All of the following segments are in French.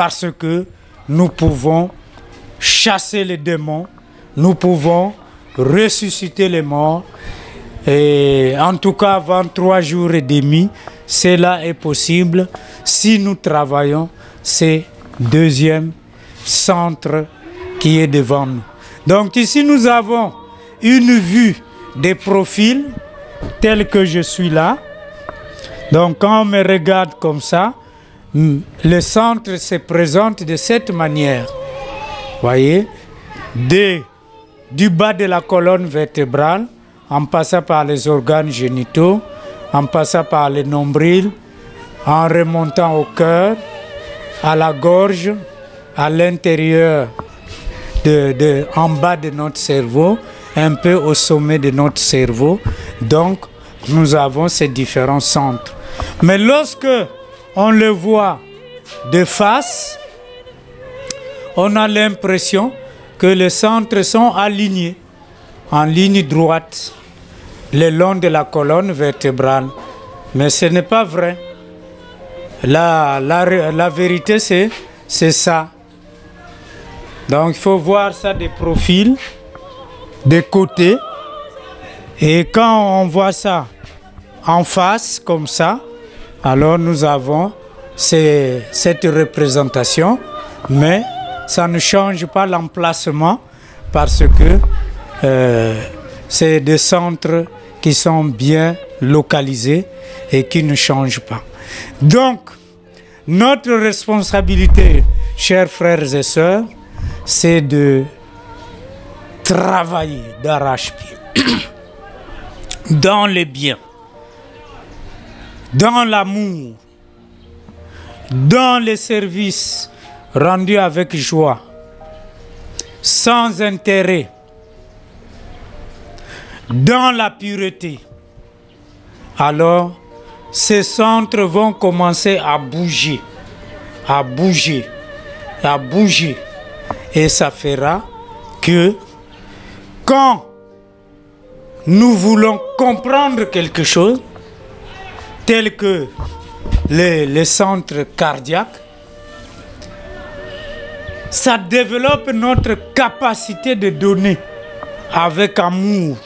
parce que nous pouvons chasser les démons, nous pouvons ressusciter les morts. Et en tout cas, avant 3 jours et demi, cela est possible si nous travaillons ce deuxième centre qui est devant nous. Donc ici, nous avons une vue des profils tels que je suis là. Donc quand on me regarde comme ça, le centre se présente de cette manière. Voyez, du bas de la colonne vertébrale, en passant par les organes génitaux, en passant par le nombril, en remontant au cœur, à la gorge, à l'intérieur, en bas de notre cerveau, un peu au sommet de notre cerveau. Donc, nous avons ces différents centres. Mais lorsque on le voit de face, on a l'impression que les centres sont alignés en ligne droite le long de la colonne vertébrale. Mais ce n'est pas vrai. La vérité, c'est ça. Donc, il faut voir ça des profils, des côtés. Et quand on voit ça en face, comme ça, alors nous avons cette représentation. Mais ça ne change pas l'emplacement parce que c'est des centres qui sont bien localisés et qui ne changent pas. Donc, notre responsabilité, chers frères et sœurs, c'est de travailler d'arrache-pied dans les biens, dans l'amour, dans les services rendus avec joie, sans intérêt, dans la pureté. Alors, ces centres vont commencer à bouger, à bouger, à bouger. Et ça fera que quand nous voulons comprendre quelque chose, tel que les centres cardiaques, ça développe notre capacité de donner avec amour,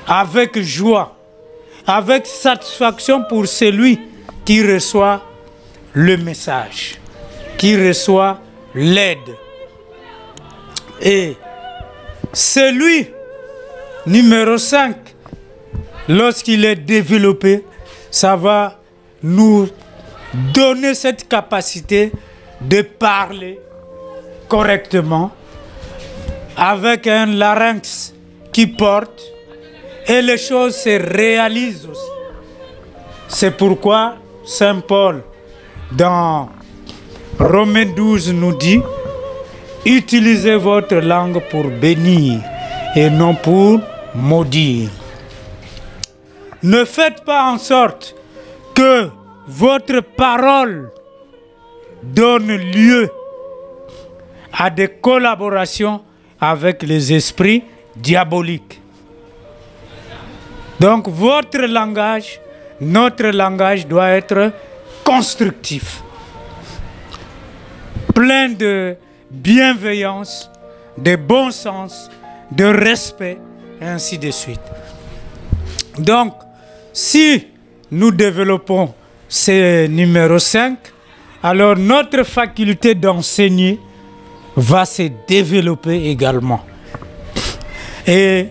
avec joie, avec satisfaction pour celui qui reçoit le message, qui reçoit l'aide. Et celui numéro 5, lorsqu'il est développé, ça va nous donner cette capacité de parler correctement avec un larynx qui porte et les choses se réalisent aussi. C'est pourquoi Saint Paul dans Romains 12 nous dit: utilisez votre langue pour bénir et non pour maudire. Ne faites pas en sorte que votre parole donne lieu à des collaborations avec les esprits diaboliques. Donc votre langage, notre langage doit être constructif, plein de bienveillance, de bon sens, de respect, et ainsi de suite. Donc, si nous développons ce numéro 5, alors notre faculté d'enseigner va se développer également. Et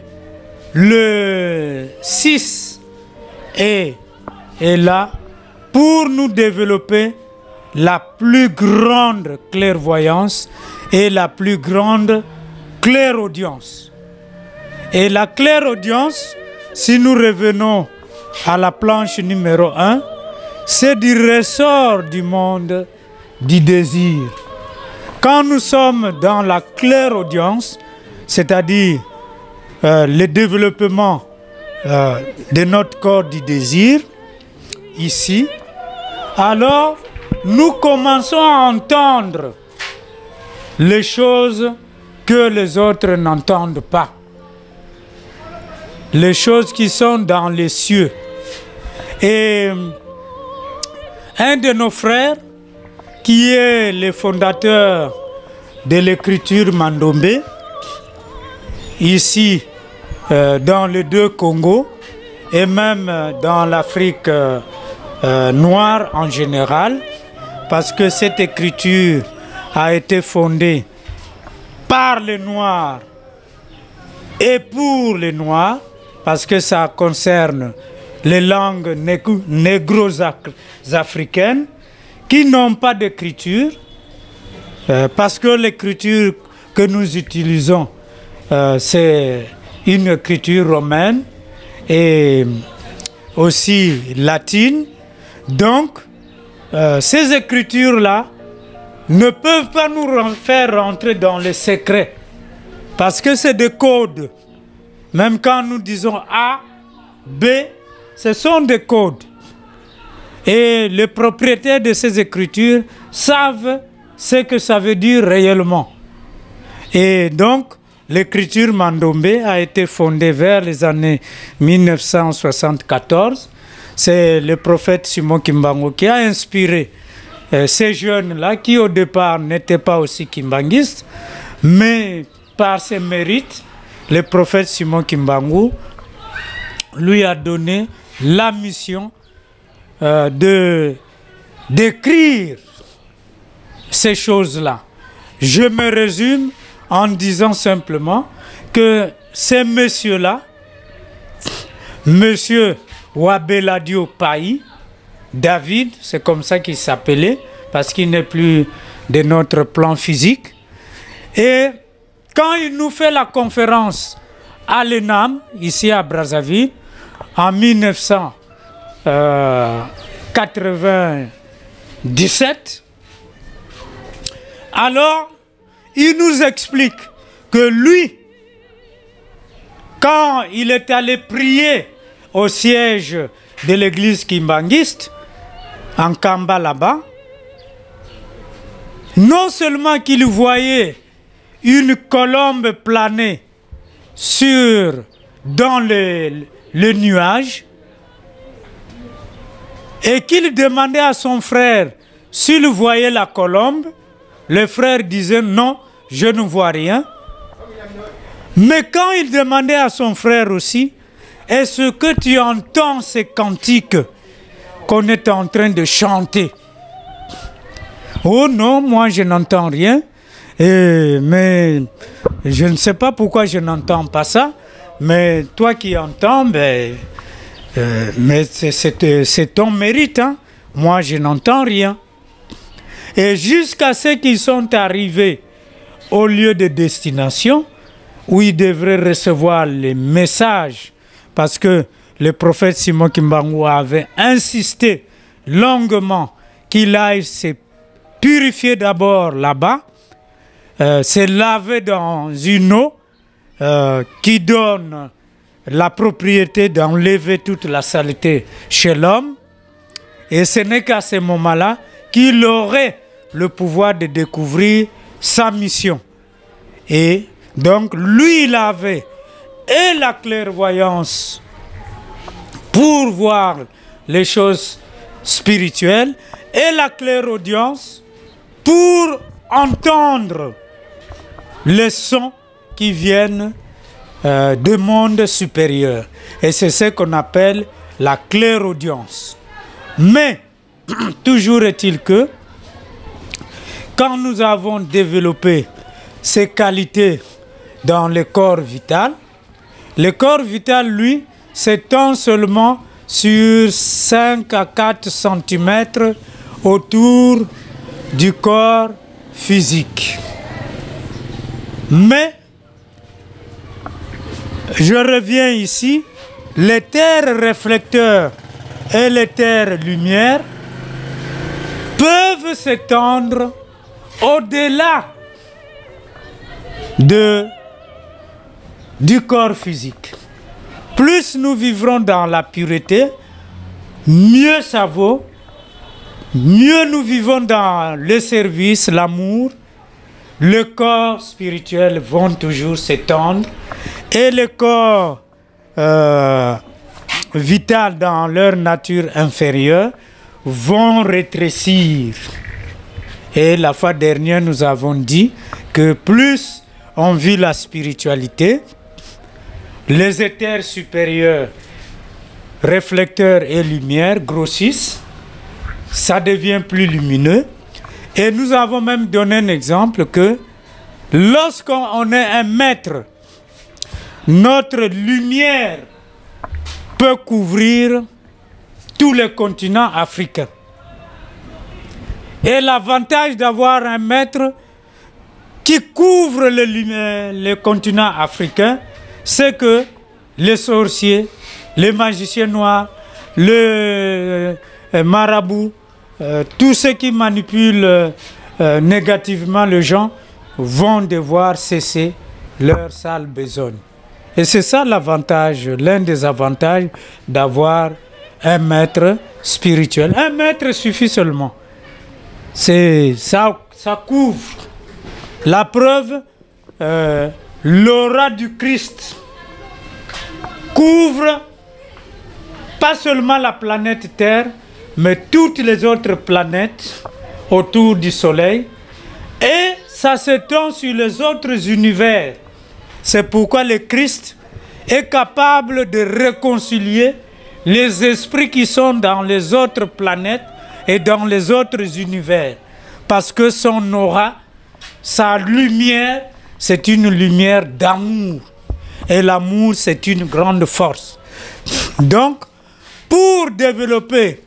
le 6 est là pour nous développer la plus grande clairvoyance et la plus grande clairaudience. Et la clairaudience, si nous revenons à la planche numéro 1, c'est du ressort du monde du désir. Quand nous sommes dans la clairaudience, c'est-à-dire le développement de notre corps du désir, ici, alors nous commençons à entendre les choses que les autres n'entendent pas. Les choses qui sont dans les cieux. Et un de nos frères qui est le fondateur de l'écriture Mandombe, ici dans les deux Congos et même dans l'Afrique noire en général, parce que cette écriture a été fondée par les Noirs et pour les Noirs, parce que ça concerne les langues négro-africaines qui n'ont pas d'écriture, parce que l'écriture que nous utilisons, c'est une écriture romaine et aussi latine. Donc, ces écritures-là ne peuvent pas nous faire rentrer dans les secrets, parce que c'est des codes. Même quand nous disons A, B, ce sont des codes. Et les propriétaires de ces écritures savent ce que ça veut dire réellement. Et donc, l'écriture Mandombe a été fondée vers les années 1974. C'est le prophète Simon Kimbangu qui a inspiré ces jeunes-là qui au départ n'étaient pas aussi kimbanguistes, mais par ses mérites, le prophète Simon Kimbangu lui a donné la mission d'écrire ces choses-là. Je me résume en disant simplement que ces messieurs-là, monsieur Wabeladio Payi, David, c'est comme ça qu'il s'appelait, parce qu'il n'est plus de notre plan physique. Et quand il nous fait la conférence à l'ENAM, ici à Brazzaville, en 1997, alors il nous explique que lui, quand il est allé prier au siège de l'église kimbanguiste, en Kamba là-bas, non seulement qu'il voyait une colombe planer dans le nuage, et qu'il demandait à son frère s'il voyait la colombe, le frère disait non, je ne vois rien. Mais quand il demandait à son frère aussi, est-ce que tu entends ces cantiques qu'on est en train de chanter? Oh non, moi je n'entends rien. Mais je ne sais pas pourquoi je n'entends pas ça. Mais toi qui entends, mais c'est ton mérite. Hein? Moi je n'entends rien. Et jusqu'à ce qu'ils sont arrivés au lieu de destination, où ils devraient recevoir les messages, parce que le prophète Simon Kimbangu avait insisté longuement qu'il aille se purifier d'abord là-bas, se laver dans une eau qui donne la propriété d'enlever toute la saleté chez l'homme. Et ce n'est qu'à ce moment-là qu'il aurait le pouvoir de découvrir sa mission. Et donc lui, il avait et la clairvoyance pour voir les choses spirituelles et la clairaudience pour entendre les sons qui viennent du monde supérieur. Et c'est ce qu'on appelle la clairaudience. Mais toujours est-il que quand nous avons développé ces qualités dans le corps vital, le corps vital, lui, s'étend seulement sur 5 à 4 cm autour du corps physique. Mais, je reviens ici, les terres réflecteurs et les terres lumière peuvent s'étendre au-delà du corps physique. Plus nous vivrons dans la pureté, mieux ça vaut, mieux nous vivons dans le service, l'amour, le corps spirituel vont toujours s'étendre et le corps vital dans leur nature inférieure vont rétrécir. Et la fois dernière, nous avons dit que plus on vit la spiritualité, les éthers supérieurs, réflecteurs et lumière grossissent, ça devient plus lumineux. Et nous avons même donné un exemple que lorsqu'on est un maître, notre lumière peut couvrir tous les continents africains. Et l'avantage d'avoir un maître qui couvre le continent africain, c'est que les sorciers, les magiciens noirs, les marabouts, tous ceux qui manipulent négativement les gens vont devoir cesser leur sale besogne. Et c'est ça l'avantage, l'un des avantages d'avoir un maître spirituel. Un maître suffit seulement. Ça couvre. La preuve, l'aura du Christ couvre pas seulement la planète Terre, mais toutes les autres planètes autour du Soleil. Et ça s'étend sur les autres univers. C'est pourquoi le Christ est capable de réconcilier les esprits qui sont dans les autres planètes et dans les autres univers. Parce que son aura, sa lumière, c'est une lumière d'amour. Et l'amour, c'est une grande force. Donc, pour développer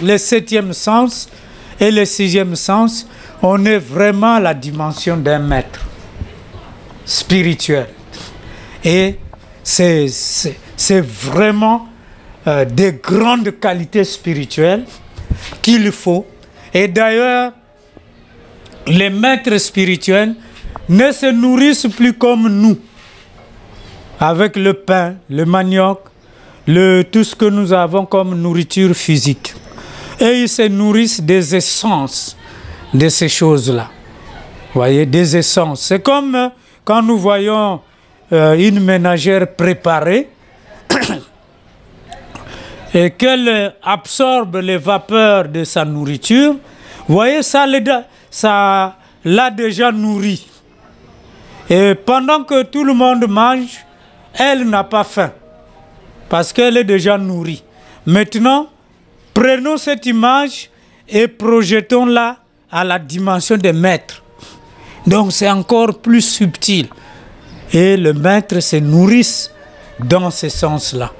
le 7e sens et le 6e sens, on est vraiment à la dimension d'un maître spirituel. Et c'est vraiment des grandes qualités spirituelles qu'il faut. Et d'ailleurs, les maîtres spirituels ne se nourrissent plus comme nous, avec le pain, le manioc, tout ce que nous avons comme nourriture physique. Et ils se nourrissent des essences de ces choses-là. Vous voyez, des essences. C'est comme quand nous voyons une ménagère préparée et qu'elle absorbe les vapeurs de sa nourriture. Vous voyez, ça l'a déjà nourri. Et pendant que tout le monde mange, elle n'a pas faim, parce qu'elle est déjà nourrie. Maintenant, prenons cette image et projetons-la à la dimension des maîtres. Donc c'est encore plus subtil. Et le maître se nourrisse dans ce sens-là.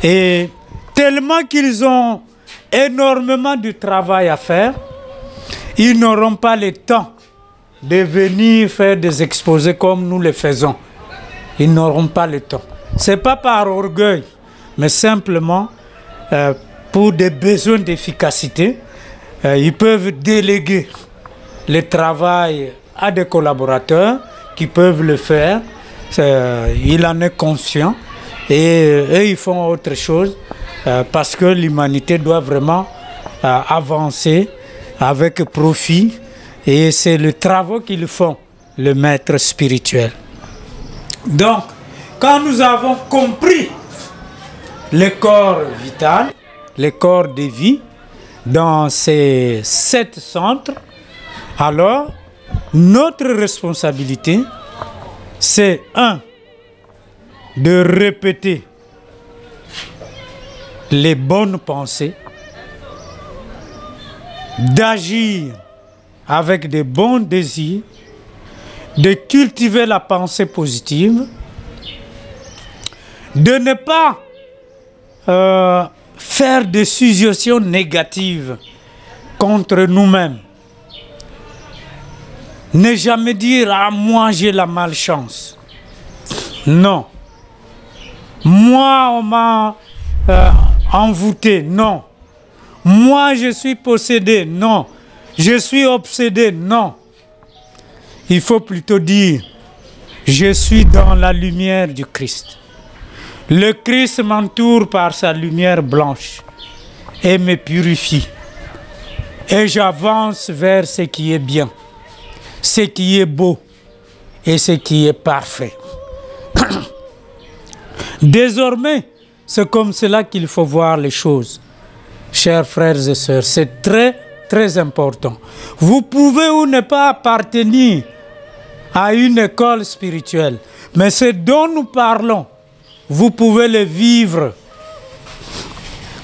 Et tellement qu'ils ont énormément de travail à faire, ils n'auront pas le temps de venir faire des exposés comme nous le faisons. Ils n'auront pas le temps. Ce n'est pas par orgueil, mais simplement pour des besoins d'efficacité. Ils peuvent déléguer le travail à des collaborateurs qui peuvent le faire. Il en est conscient. Et eux, ils font autre chose parce que l'humanité doit vraiment avancer avec profit. Et c'est le travail qu'ils font, le maître spirituel. Donc, quand nous avons compris le corps vital, le corps de vie, dans ces 7 centres, alors notre responsabilité, c'est de répéter les bonnes pensées, d'agir avec de bons désirs, de cultiver la pensée positive, de ne pas faire des suggestions négatives contre nous-mêmes. Ne jamais dire « Ah, moi j'ai la malchance ». Non. Moi on m'a envoûté. Non. Moi je suis possédé. Non. Je suis obsédé. Non. Il faut plutôt dire « Je suis dans la lumière du Christ ». Le Christ m'entoure par sa lumière blanche et me purifie. Et j'avance vers ce qui est bien, ce qui est beau et ce qui est parfait. Désormais, c'est comme cela qu'il faut voir les choses. Chers frères et sœurs, c'est très très important. Vous pouvez ou ne pas appartenir à une école spirituelle, mais ce dont nous parlons, vous pouvez le vivre.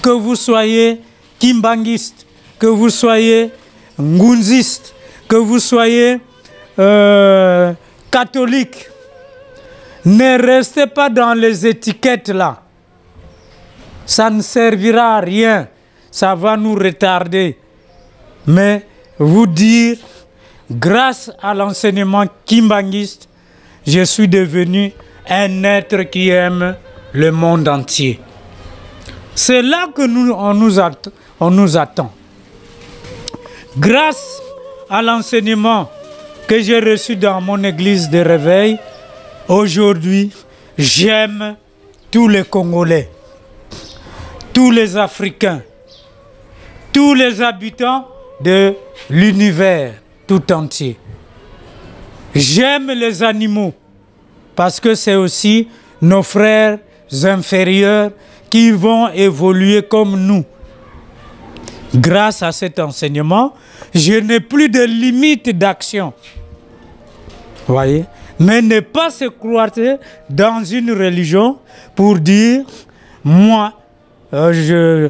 Que vous soyez kimbangiste, que vous soyez ngunziste, que vous soyez catholique, ne restez pas dans les étiquettes là. Ça ne servira à rien, ça va nous retarder. Mais vous dire, grâce à l'enseignement kimbangiste, je suis devenu un être qui aime le monde entier. C'est là que on nous attend. Grâce à l'enseignement que j'ai reçu dans mon église de réveil, aujourd'hui, j'aime tous les Congolais, tous les Africains, tous les habitants de l'univers tout entier. J'aime les animaux parce que c'est aussi nos frères inférieurs qui vont évoluer comme nous. Grâce à cet enseignement, je n'ai plus de limite d'action. Voyez? Mais ne pas se croiser dans une religion pour dire, moi, je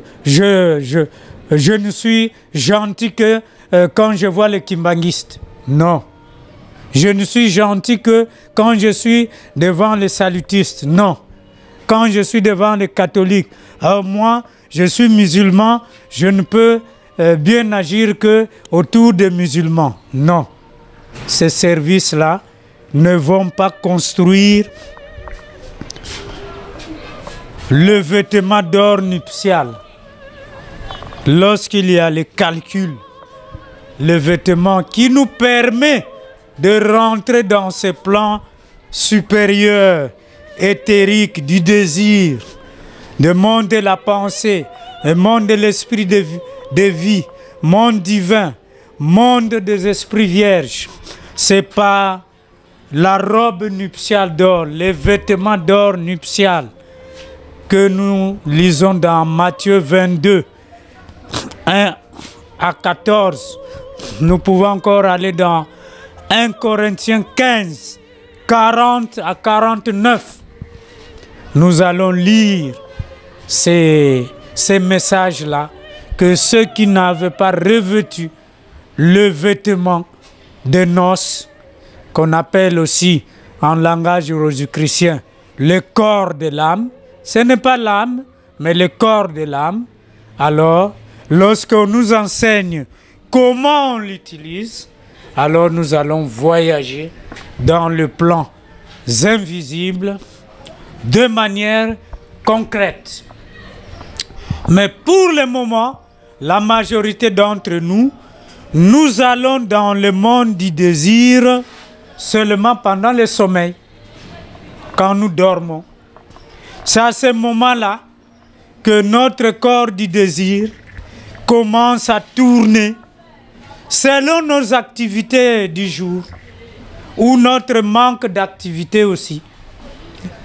ne suis gentil que quand je vois les kimbanguistes. Non. Je ne suis gentil que quand je suis devant les salutistes. Non. Quand je suis devant les catholiques. Moi, je suis musulman, je ne peux bien agir que autour des musulmans. Non. Ces services-là ne vont pas construire le vêtement d'or nuptial. Lorsqu'il y a les calculs, le vêtement qui nous permet de rentrer dans ces plans supérieurs, éthériques du désir, le monde de la pensée, le monde de l'esprit de vie, monde divin, monde des esprits vierges. C'est pas la robe nuptiale d'or, les vêtements d'or nuptial que nous lisons dans Matthieu 22, 1 à 14. Nous pouvons encore aller dans 1 Corinthiens 15, 40 à 49. Nous allons lire ces messages-là, que ceux qui n'avaient pas revêtu le vêtement de noces, qu'on appelle aussi en langage rosicrucien le corps de l'âme, ce n'est pas l'âme, mais le corps de l'âme. Alors, lorsqu'on nous enseigne comment on l'utilise, alors nous allons voyager dans le plan invisible de manière concrète. Mais pour le moment, la majorité d'entre nous, nous allons dans le monde du désir seulement pendant le sommeil, quand nous dormons. C'est à ce moment-là que notre corps du désir commence à tourner selon nos activités du jour ou notre manque d'activité aussi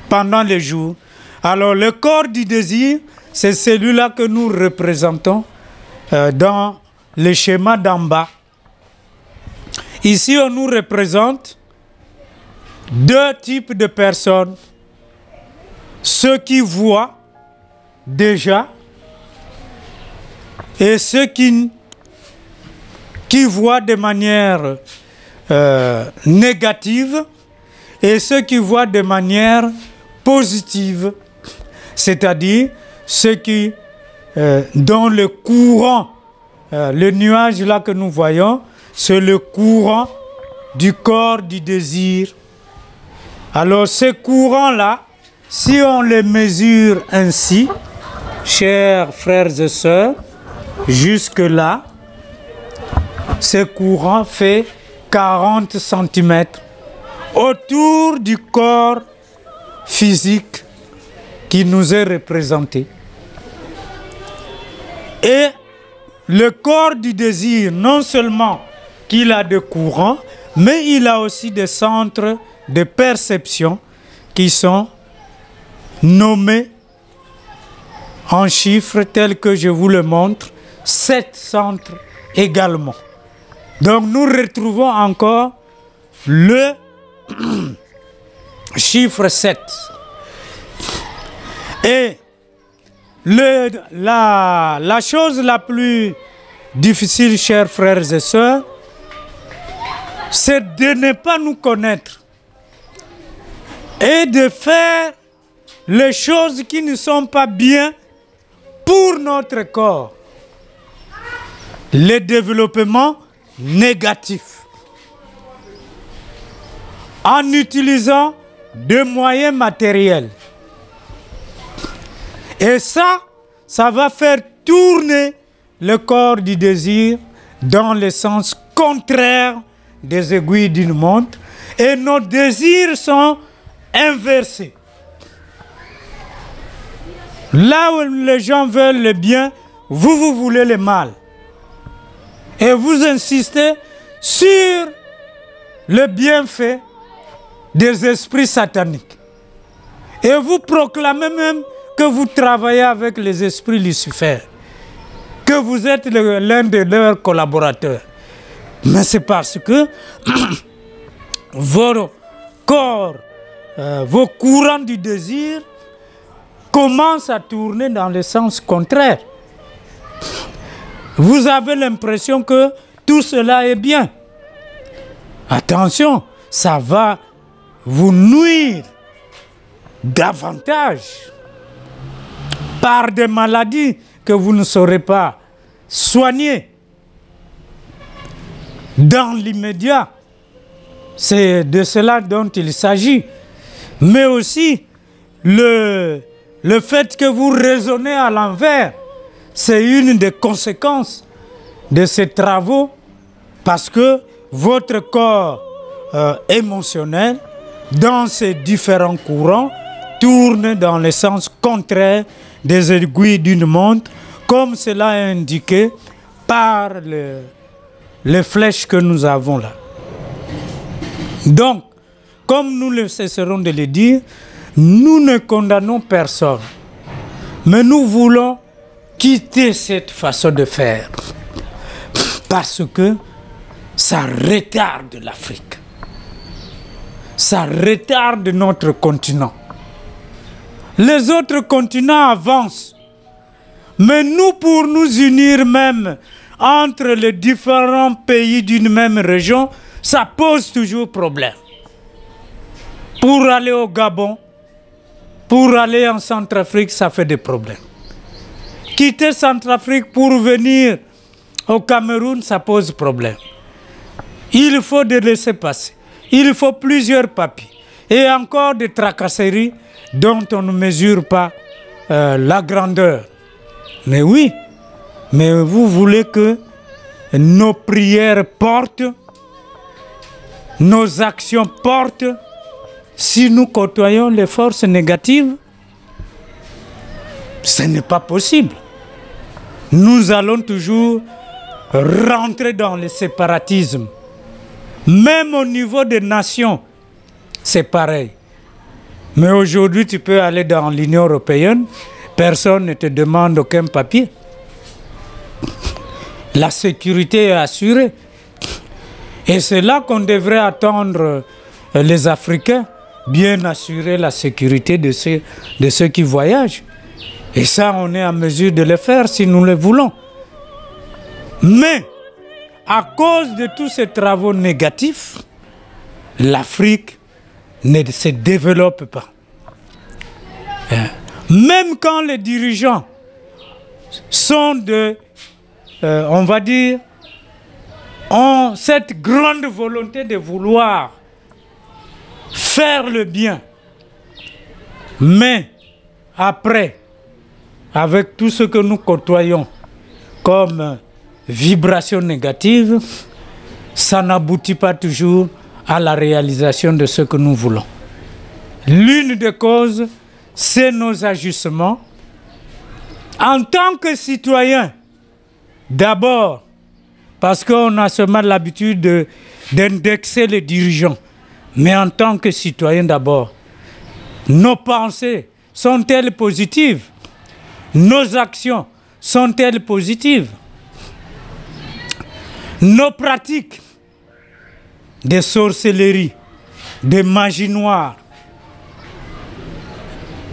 pendant le jour. Alors le corps du désir, c'est celui-là que nous représentons dans le schéma d'en bas. Ici, on nous représente deux types de personnes. Ceux qui voient déjà et ceux qui voient de manière négative et ceux qui voient de manière positive, c'est-à-dire ceux qui, dans le courant, le nuage là que nous voyons, c'est le courant du corps du désir. Alors ce courant-là, si on le mesure ainsi, chers frères et sœurs, jusque-là, ce courant fait 40 cm autour du corps physique qui nous est représenté. Et le corps du désir, non seulement qu'il a des courants, mais il a aussi des centres de perception qui sont nommés en chiffres tels que je vous le montre, 7 centres également. Donc nous retrouvons encore le chiffre 7. Et la chose la plus difficile, chers frères et sœurs, c'est de ne pas nous connaître et de faire les choses qui ne sont pas bien pour notre corps. Le développement négatif. En utilisant des moyens matériels. Et ça va faire tourner le corps du désir dans le sens contraire des aiguilles d'une montre. Et nos désirs sont inversés. Là où les gens veulent le bien, vous voulez le mal. Et vous insistez sur le bienfait des esprits sataniques. Et vous proclamez même que vous travaillez avec les esprits Lucifer, que vous êtes l'un de leurs collaborateurs. Mais c'est parce que vos corps, vos courants du désir commencent à tourner dans le sens contraire. Vous avez l'impression que tout cela est bien. Attention, ça va vous nuire davantage par des maladies que vous ne saurez pas soigner dans l'immédiat. C'est de cela dont il s'agit. Mais aussi, le fait que vous raisonnez à l'envers, c'est une des conséquences de ces travaux, parce que votre corps émotionnel, dans ces différents courants, tourne dans le sens contraire des aiguilles d'une montre, comme cela est indiqué par les flèches que nous avons là. Donc, comme nous ne cesserons de le dire, nous ne condamnons personne, mais nous voulons quitter cette façon de faire, parce que ça retarde l'Afrique, ça retarde notre continent. Les autres continents avancent, mais nous, pour nous unir même entre les différents pays d'une même région, ça pose toujours problème. Pour aller au Gabon, pour aller en Centrafrique, ça fait des problèmes. Quitter Centrafrique pour venir au Cameroun, ça pose problème. Il faut des laissez-passer. Il faut plusieurs papiers. Et encore des tracasseries dont on ne mesure pas la grandeur. Mais oui, mais vous voulez que nos prières portent, nos actions portent, si nous côtoyons les forces négatives? Ce n'est pas possible. Nous allons toujours rentrer dans le séparatisme. Même au niveau des nations, c'est pareil. Mais aujourd'hui, tu peux aller dans l'Union européenne, personne ne te demande aucun papier. La sécurité est assurée. Et c'est là qu'on devrait attendre les Africains, bien assurer la sécurité de ceux qui voyagent. Et ça, on est en mesure de le faire si nous le voulons. Mais, à cause de tous ces travaux négatifs, l'Afrique ne se développe pas. Même quand les dirigeants sont on va dire, ont cette grande volonté de vouloir faire le bien, mais après, avec tout ce que nous côtoyons comme vibration négative, ça n'aboutit pas toujours à la réalisation de ce que nous voulons. L'une des causes, c'est nos ajustements. En tant que citoyens, d'abord, parce qu'on a seulement l'habitude d'indexer les dirigeants, mais en tant que citoyens d'abord, nos pensées sont-elles positives? Nos actions sont-elles positives? nos pratiques de sorcellerie, de magie noire,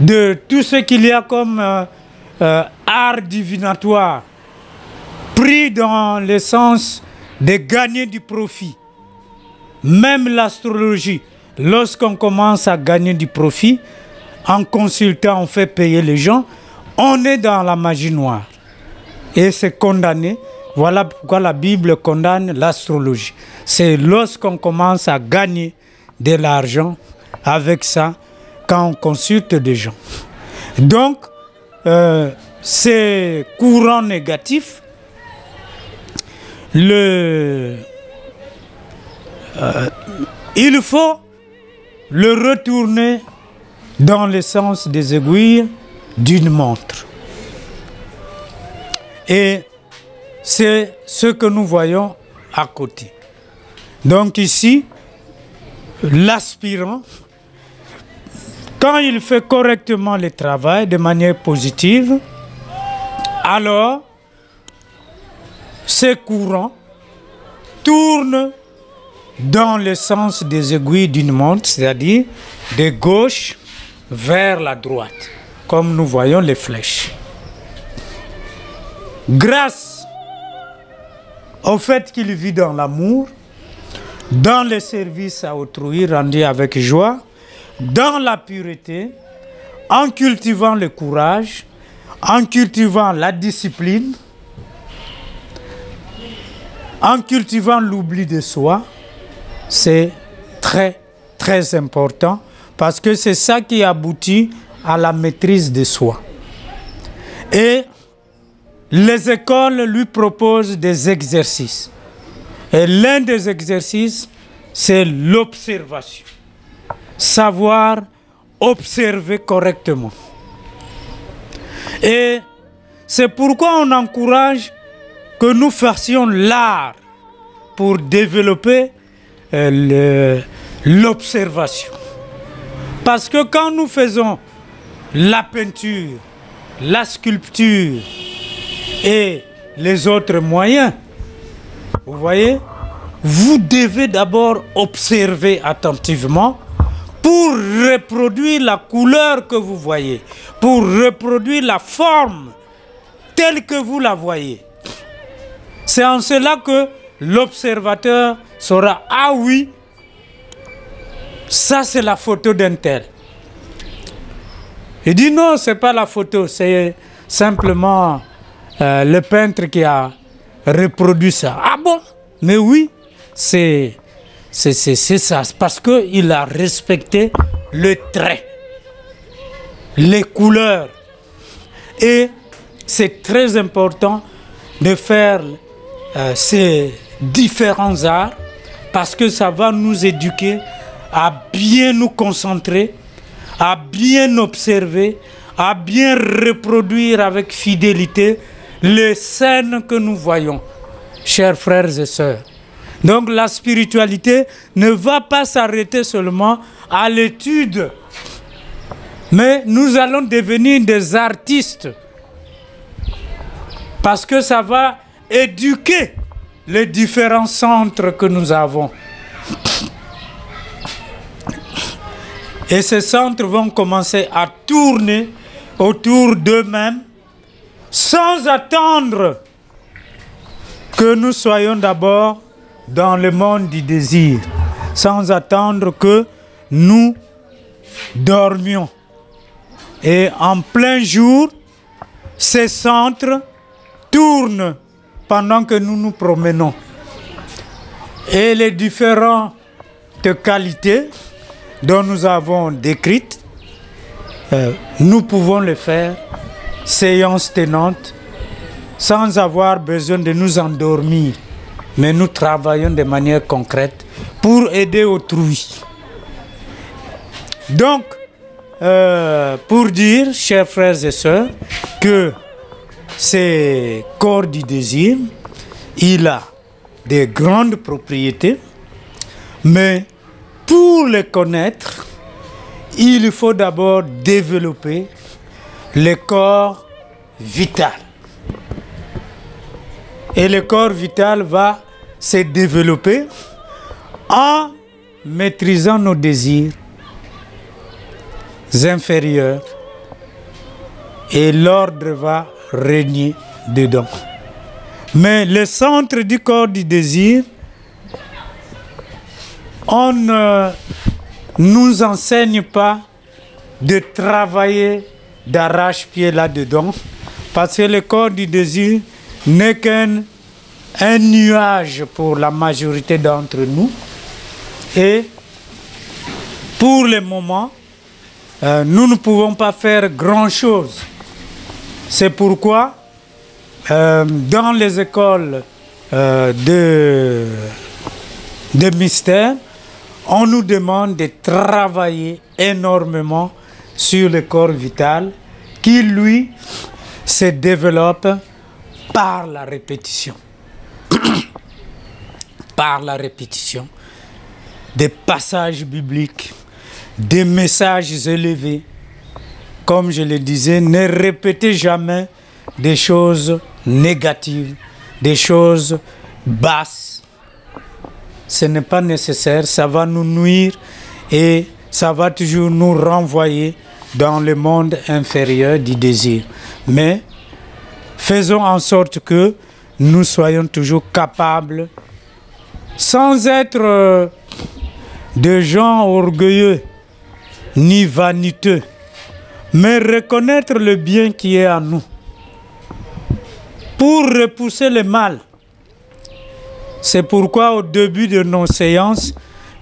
de tout ce qu'il y a comme art divinatoire, pris dans le sens de gagner du profit. Même l'astrologie, lorsqu'on commence à gagner du profit, en consultant, on fait payer les gens, on est dans la magie noire. Et c'est condamné. Voilà pourquoi la Bible condamne l'astrologie. C'est lorsqu'on commence à gagner de l'argent avec ça, quand on consulte des gens. Donc, ces courants négatifs, il faut le retourner dans le sens des aiguilles d'une montre. Et c'est ce que nous voyons à côté. Donc ici, l'aspirant, quand il fait correctement le travail de manière positive, alors ces courants tournent dans le sens des aiguilles d'une montre, c'est-à-dire de gauche vers la droite, comme nous voyons les flèches. Grâce au fait qu'il vit dans l'amour, dans le service à autrui rendu avec joie, dans la pureté, en cultivant le courage, en cultivant la discipline, en cultivant l'oubli de soi, c'est très, très important parce que c'est ça qui aboutit à la maîtrise de soi. Et les écoles lui proposent des exercices. Et l'un des exercices, c'est l'observation. Savoir observer correctement. Et c'est pourquoi on encourage que nous fassions l'art pour développer l'observation. Parce que quand nous faisons la peinture, la sculpture et les autres moyens, vous voyez, vous devez d'abord observer attentivement pour reproduire la couleur que vous voyez, pour reproduire la forme telle que vous la voyez. C'est en cela que l'observateur saura, ah oui, ça c'est la photo d'un tel. Il dit non, ce n'est pas la photo, c'est simplement le peintre qui a reproduit ça. Ah bon? Mais oui, c'est ça, parce qu'il a respecté le trait, les couleurs. Et c'est très important de faire ces différents arts parce que ça va nous éduquer à bien nous concentrer, à bien observer, à bien reproduire avec fidélité les scènes que nous voyons, chers frères et sœurs. Donc la spiritualité ne va pas s'arrêter seulement à l'étude, mais nous allons devenir des artistes parce que ça va éduquer les différents centres que nous avons. Et ces centres vont commencer à tourner autour d'eux-mêmes sans attendre que nous soyons d'abord dans le monde du désir, sans attendre que nous dormions. Et en plein jour, ces centres tournent pendant que nous nous promenons. Et les différentes qualités dont nous avons décrites, nous pouvons le faire, séance tenante, sans avoir besoin de nous endormir. Mais nous travaillons de manière concrète pour aider autrui. Donc, pour dire, chers frères et sœurs, que ces corps du désir, il a des grandes propriétés, mais pour les connaître, il faut d'abord développer le corps vital. Et le corps vital va se développer en maîtrisant nos désirs inférieurs et l'ordre va régner dedans. Mais le centre du corps du désir, on ne nous enseigne pas de travailler d'arrache-pied là-dedans, parce que le corps du désir n'est qu'un nuage pour la majorité d'entre nous. Et pour le moment, nous ne pouvons pas faire grand-chose. C'est pourquoi, dans les écoles de mystère, on nous demande de travailler énormément sur le corps vital qui, lui, se développe par la répétition. Par la répétition des passages bibliques, des messages élevés. Comme je le disais, ne répétez jamais des choses négatives, des choses basses. Ce n'est pas nécessaire, ça va nous nuire et ça va toujours nous renvoyer dans le monde inférieur du désir. Mais faisons en sorte que nous soyons toujours capables, sans être de gens orgueilleux ni vaniteux, mais reconnaître le bien qui est en nous pour repousser le mal. C'est pourquoi au début de nos séances,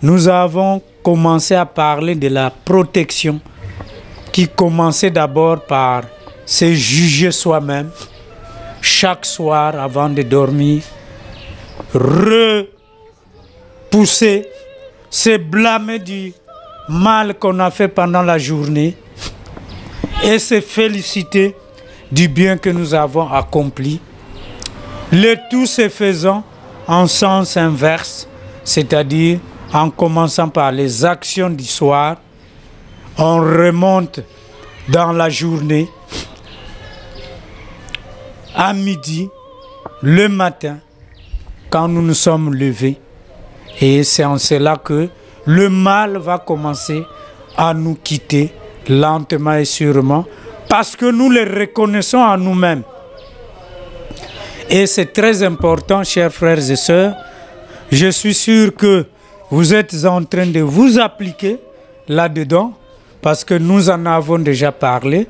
nous avons commencé à parler de la protection qui commençait d'abord par se juger soi-même chaque soir avant de dormir, repousser, se blâmer du mal qu'on a fait pendant la journée et se féliciter du bien que nous avons accompli. Le tout se faisant en sens inverse, c'est-à-dire en commençant par les actions du soir, on remonte dans la journée, à midi, le matin, quand nous nous sommes levés. Et c'est en cela que le mal va commencer à nous quitter lentement et sûrement, parce que nous le reconnaissons en nous-mêmes. Et c'est très important, chers frères et sœurs, je suis sûr que vous êtes en train de vous appliquer là-dedans, parce que nous en avons déjà parlé.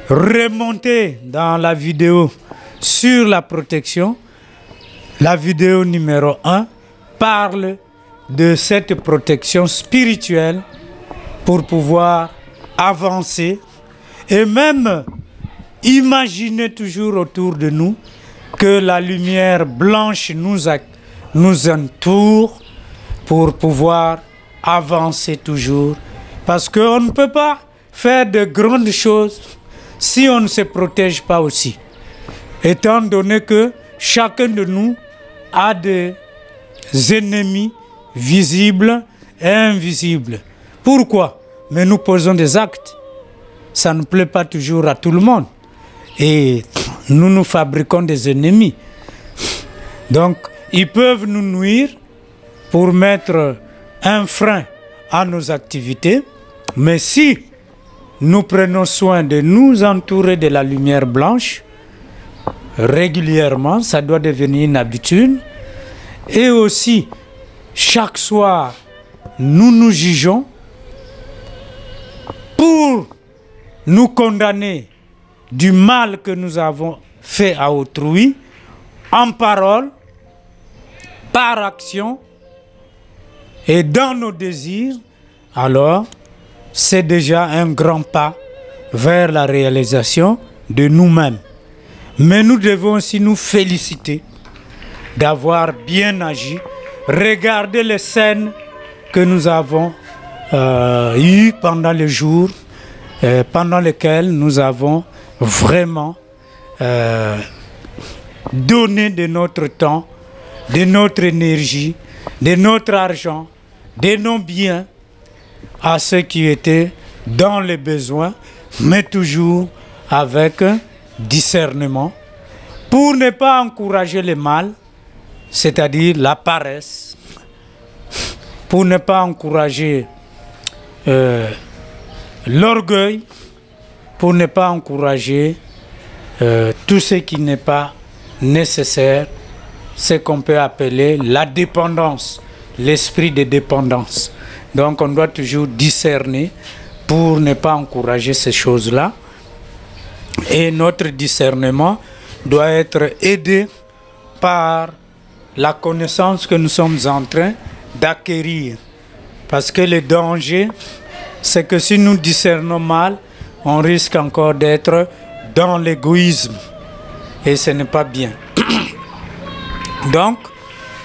Remontez dans la vidéo sur la protection. La vidéo numéro 1 parle de cette protection spirituelle pour pouvoir avancer et même imaginer toujours autour de nous que la lumière blanche nous entoure pour pouvoir avancer toujours. Parce qu'on ne peut pas faire de grandes choses si on ne se protège pas aussi. Étant donné que chacun de nous a des ennemis visibles et invisibles. Pourquoi? Mais nous posons des actes. Ça ne plaît pas toujours à tout le monde. Et nous nous fabriquons des ennemis. Donc, ils peuvent nous nuire pour mettre un frein à nos activités. Mais si nous prenons soin de nous entourer de la lumière blanche, régulièrement, ça doit devenir une habitude. Et aussi, chaque soir, nous nous jugeons pour nous condamner du mal que nous avons fait à autrui, en parole, par action et dans nos désirs. Alors, c'est déjà un grand pas vers la réalisation de nous-mêmes. Mais nous devons aussi nous féliciter d'avoir bien agi. Regardez les scènes que nous avons eues pendant les jours, pendant lesquels nous avons vraiment donné de notre temps, de notre énergie, de notre argent, de nos biens à ceux qui étaient dans les besoins, mais toujours avec discernement, pour ne pas encourager le mal, c'est-à-dire la paresse, pour ne pas encourager l'orgueil, pour ne pas encourager tout ce qui n'est pas nécessaire, ce qu'on peut appeler la dépendance, l'esprit de dépendance. Donc on doit toujours discerner pour ne pas encourager ces choses-là. Et notre discernement doit être aidé par la connaissance que nous sommes en train d'acquérir. Parce que le danger, c'est que si nous discernons mal, on risque encore d'être dans l'égoïsme. Et ce n'est pas bien. Donc,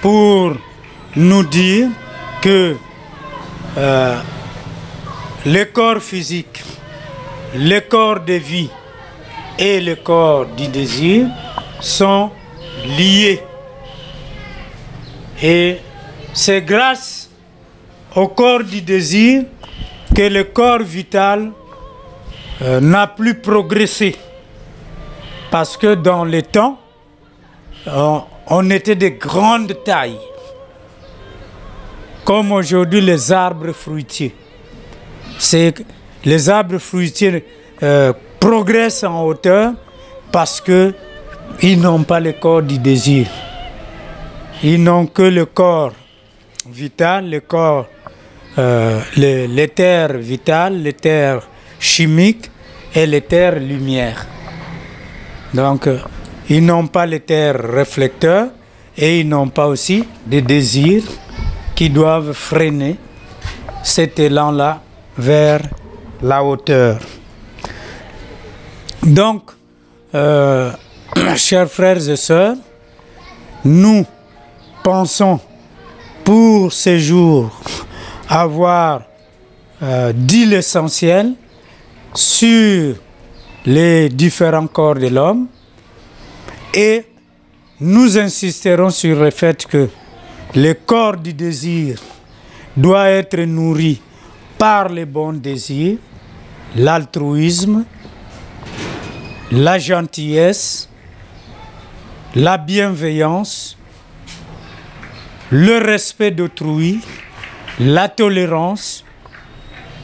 pour nous dire que le corps physique, le corps de vie et le corps du désir sont liés. Et c'est grâce au corps du désir que le corps vital n'a plus progressé. Parce que dans le temps, on était de grande taille. Comme aujourd'hui les arbres fruitiers. Les arbres fruitiers progressent en hauteur parce qu'ils n'ont pas le corps du désir. Ils n'ont que le corps vital, le corps, l'éther vital, l'éther chimique et l'éther lumière. Donc, ils n'ont pas l'éther réflecteur et ils n'ont pas aussi des désirs qui doivent freiner cet élan-là vers la hauteur. Donc, chers frères et sœurs, nous pensons pour ces jours avoir dit l'essentiel sur les différents corps de l'homme et nous insisterons sur le fait que le corps du désir doit être nourri par les bons désirs, l'altruisme, la gentillesse, la bienveillance, le respect d'autrui, la tolérance.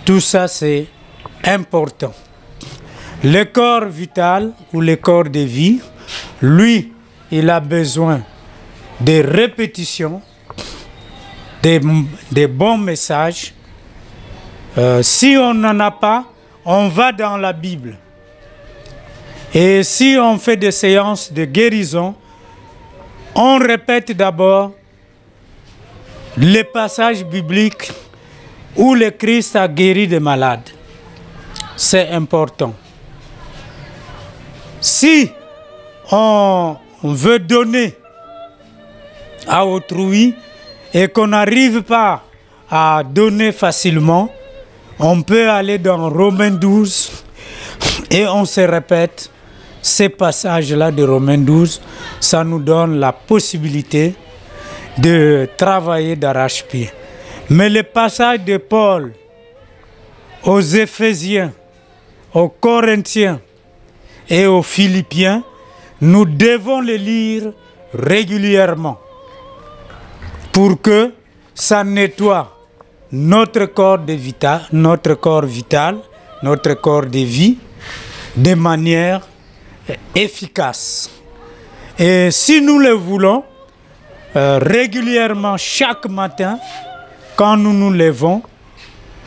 Tout ça, c'est important. Le corps vital ou le corps de vie, lui, il a besoin de répétitions, des bons messages. Si on n'en a pas, on va dans la Bible. Et si on fait des séances de guérison, on répète d'abord les passages bibliques où le Christ a guéri des malades. C'est important. Si on veut donner à autrui et qu'on n'arrive pas à donner facilement, on peut aller dans Romains 12 et on se répète ces passages-là de Romains 12. Ça nous donne la possibilité de travailler d'arrache-pied. Mais les passages de Paul aux Éphésiens, aux Corinthiens et aux Philippiens, nous devons les lire régulièrement pour que ça nettoie notre corps vital, notre corps de vie, de manière efficace. Et si nous le voulons, régulièrement, chaque matin, quand nous nous levons,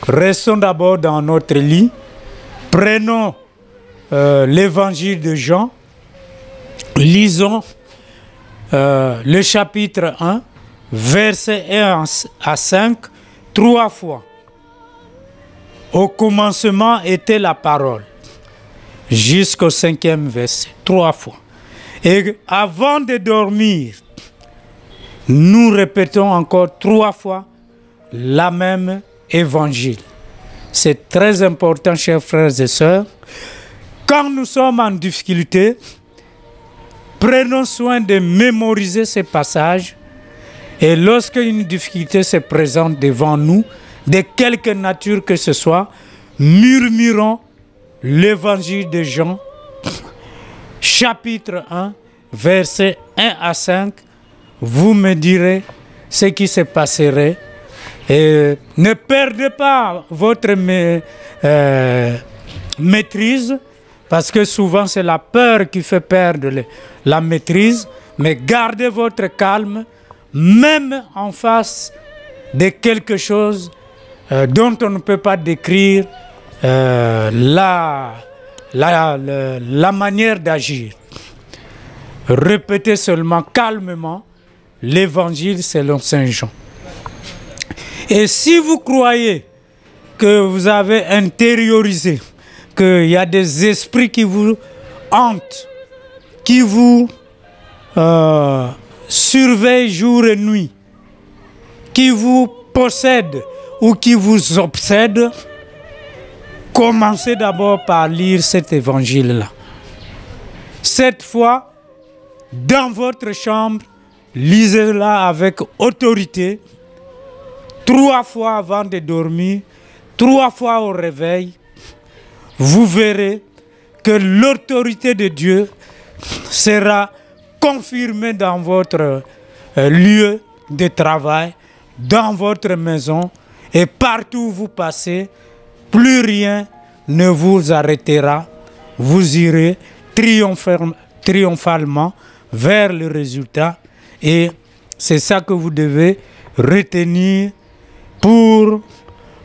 restons d'abord dans notre lit, prenons l'évangile de Jean, lisons le chapitre 1, versets 1 à 5, 3 fois. Au commencement était la parole, jusqu'au 5e verset, 3 fois. Et avant de dormir, nous répétons encore 3 fois la même évangile. C'est très important, chers frères et sœurs. Quand nous sommes en difficulté, prenons soin de mémoriser ces passages. Et lorsque une difficulté se présente devant nous, de quelque nature que ce soit, murmurons l'évangile de Jean, chapitre 1, versets 1 à 5, vous me direz ce qui se passerait. Et ne perdez pas votre maîtrise, parce que souvent c'est la peur qui fait perdre la maîtrise, mais gardez votre calme, même en face de quelque chose dont on ne peut pas décrire la manière d'agir. Répétez seulement calmement l'évangile selon Saint Jean. Et si vous croyez que vous avez intériorisé, qu'il y a des esprits qui vous hantent, qui vous surveillent jour et nuit, qui vous possèdent ou qui vous obsèdent, commencez d'abord par lire cet évangile-là. Cette fois, dans votre chambre, lisez-la avec autorité, 3 fois avant de dormir, 3 fois au réveil. Vous verrez que l'autorité de Dieu sera confirmée dans votre lieu de travail, dans votre maison, et partout où vous passez, plus rien ne vous arrêtera. Vous irez triomphalement vers le résultat, et c'est ça que vous devez retenir pour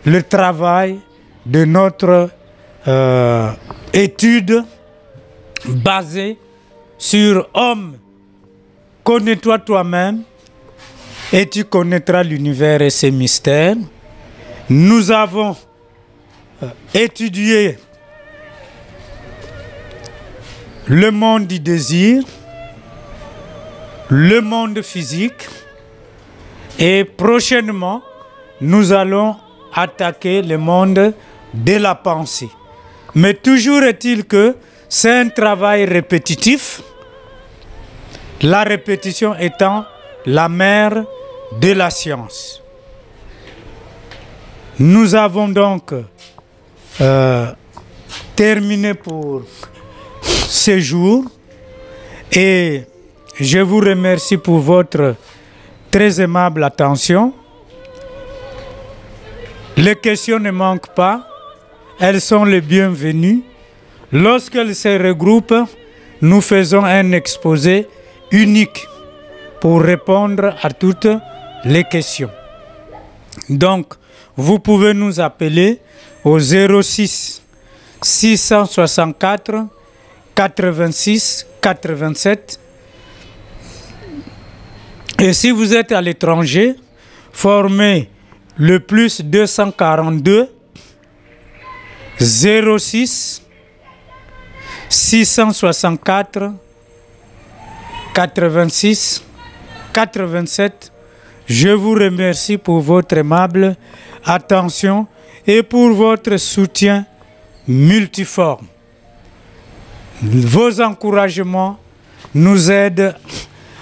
le travail de notre étude basée sur homme. Connais-toi toi-même et tu connaîtras l'univers et ses mystères. Nous avons étudié le monde du désir, le monde physique, et prochainement nous allons attaquer le monde de la pensée. Mais toujours est-il que c'est un travail répétitif, la répétition étant la mère de la science. Nous avons donc terminé pour ce jour, et je vous remercie pour votre très aimable attention. Les questions ne manquent pas, elles sont les bienvenues. Lorsqu'elles se regroupent, nous faisons un exposé unique pour répondre à toutes les questions. Donc, vous pouvez nous appeler au 06 664 86 87. Et si vous êtes à l'étranger, formez le plus 242 06 664 86 87. Je vous remercie pour votre aimable attention et pour votre soutien multiforme. Vos encouragements nous aident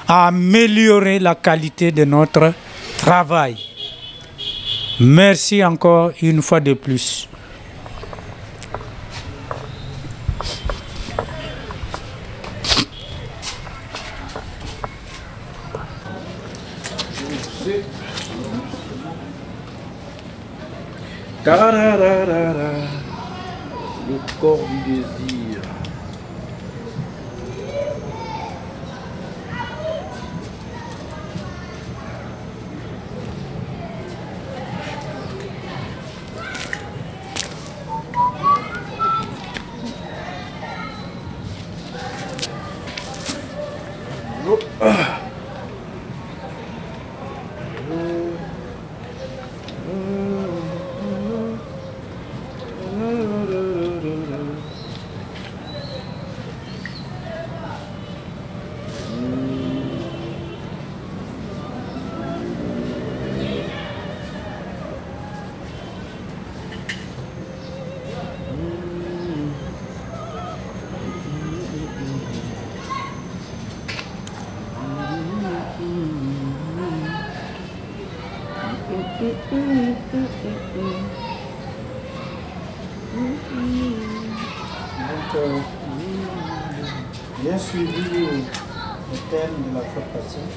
à améliorer la qualité de notre travail. Merci encore une fois de plus. Le corps du désir. Bien suivi le thème de la fois passée.